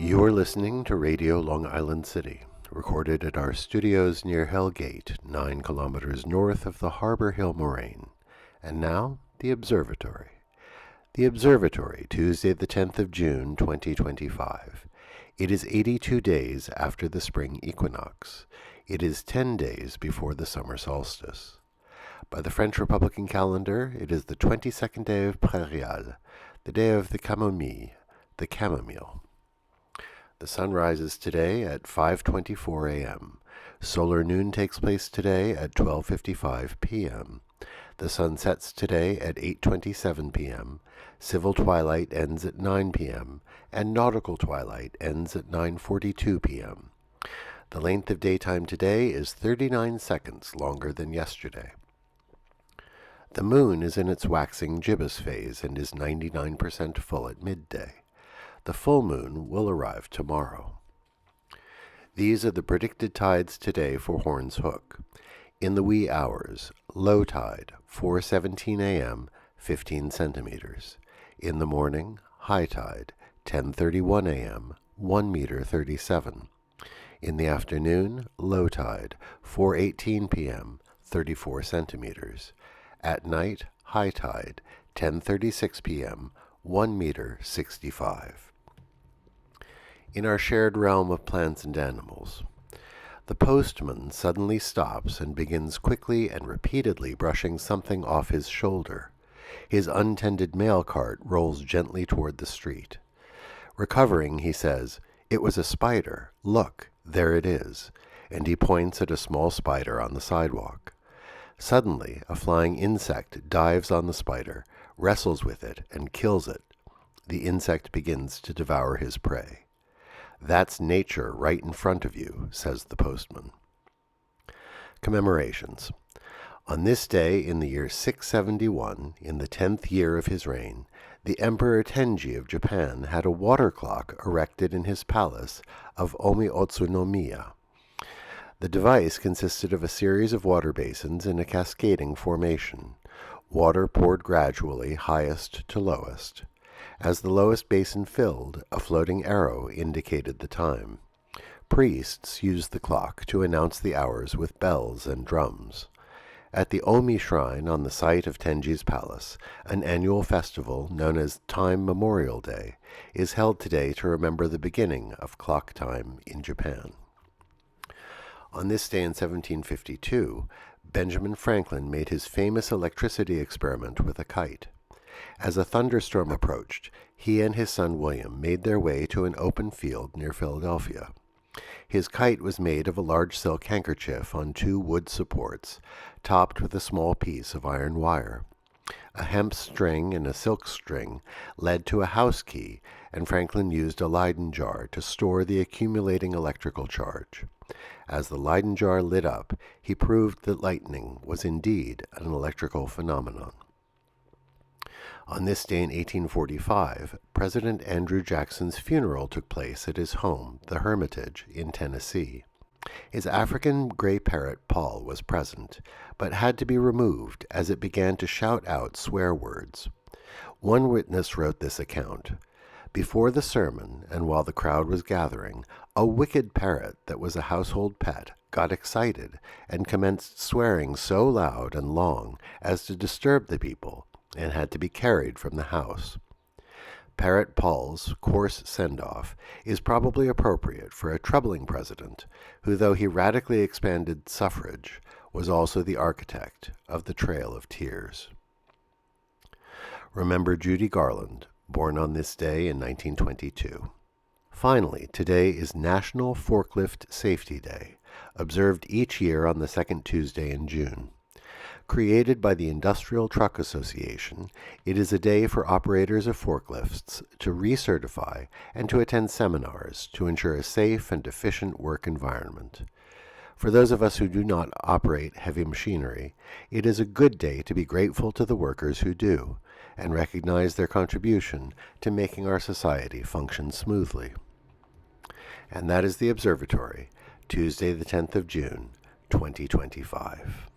You're listening to Radio Long Island City, recorded at our studios near Hell Gate, 9 kilometers north of the Harbor Hill Moraine. And now, the Observatory. The Observatory, Tuesday the 10th of June, 2025. It is 82 days after the spring equinox. It is 10 days before the summer solstice. By the French Republican calendar, it is the 22nd day of Prairial, the day of the camomille, the chamomile. The sun rises today at 5:24 a.m. Solar noon takes place today at 12:55 p.m. The sun sets today at 8:27 p.m. Civil twilight ends at 9 p.m. and nautical twilight ends at 9:42 p.m. The length of daytime today is 39 seconds longer than yesterday. The moon is in its waxing gibbous phase and is 99% full at midday. The full moon will arrive tomorrow. These are the predicted tides today for Horns Hook. In the wee hours, low tide, 4:17 a.m., 15 centimeters. In the morning, high tide, 10:31 a.m., 1 meter 37. In the afternoon, low tide, 4:18 p.m., 34 centimeters. At night, high tide, 10:36 p.m., 1 meter 65. In our shared realm of plants and animals, the postman suddenly stops and begins quickly and repeatedly brushing something off his shoulder. His untended mail cart rolls gently toward the street. Recovering, he says, "It was a spider. Look, there it is," and he points at a small spider on the sidewalk. Suddenly, a flying insect dives on the spider, wrestles with it, and kills it. The insect begins to devour his prey. "That's nature right in front of you," says the postman. Commemorations. On this day in the year 671, in the 10th year of his reign, the Emperor Tenji of Japan had a water clock erected in his palace of Omi-Otsunomiya. The device consisted of a series of water basins in a cascading formation. Water poured gradually, highest to lowest. As the lowest basin filled, a floating arrow indicated the time. Priests used the clock to announce the hours with bells and drums. At the Omi Shrine on the site of Tenji's palace, an annual festival known as Time Memorial Day is held today to remember the beginning of clock time in Japan. On this day in 1752, Benjamin Franklin made his famous electricity experiment with a kite. As a thunderstorm approached, he and his son William made their way to an open field near Philadelphia. His kite was made of a large silk handkerchief on 2 wood supports, topped with a small piece of iron wire. A hemp string and a silk string led to a house key, and Franklin used a Leyden jar to store the accumulating electrical charge. As the Leyden jar lit up, he proved that lightning was indeed an electrical phenomenon. On this day in 1845, President Andrew Jackson's funeral took place at his home, the Hermitage, in Tennessee. His African gray parrot, Paul, was present, but had to be removed as it began to shout out swear words. One witness wrote this account. "Before the sermon, and while the crowd was gathering, a wicked parrot that was a household pet got excited and commenced swearing so loud and long as to disturb the people, and had to be carried from the house." Parrot Paul's coarse send-off is probably appropriate for a troubling president who, though he radically expanded suffrage, was also the architect of the Trail of Tears. Remember Judy Garland, born on this day in 1922. Finally, today is National Forklift Safety Day, observed each year on the second Tuesday in June. Created by the Industrial Truck Association, it is a day for operators of forklifts to recertify and to attend seminars to ensure a safe and efficient work environment. For those of us who do not operate heavy machinery, it is a good day to be grateful to the workers who do, and recognize their contribution to making our society function smoothly. And that is the Observatory, Tuesday the 10th of June, 2025.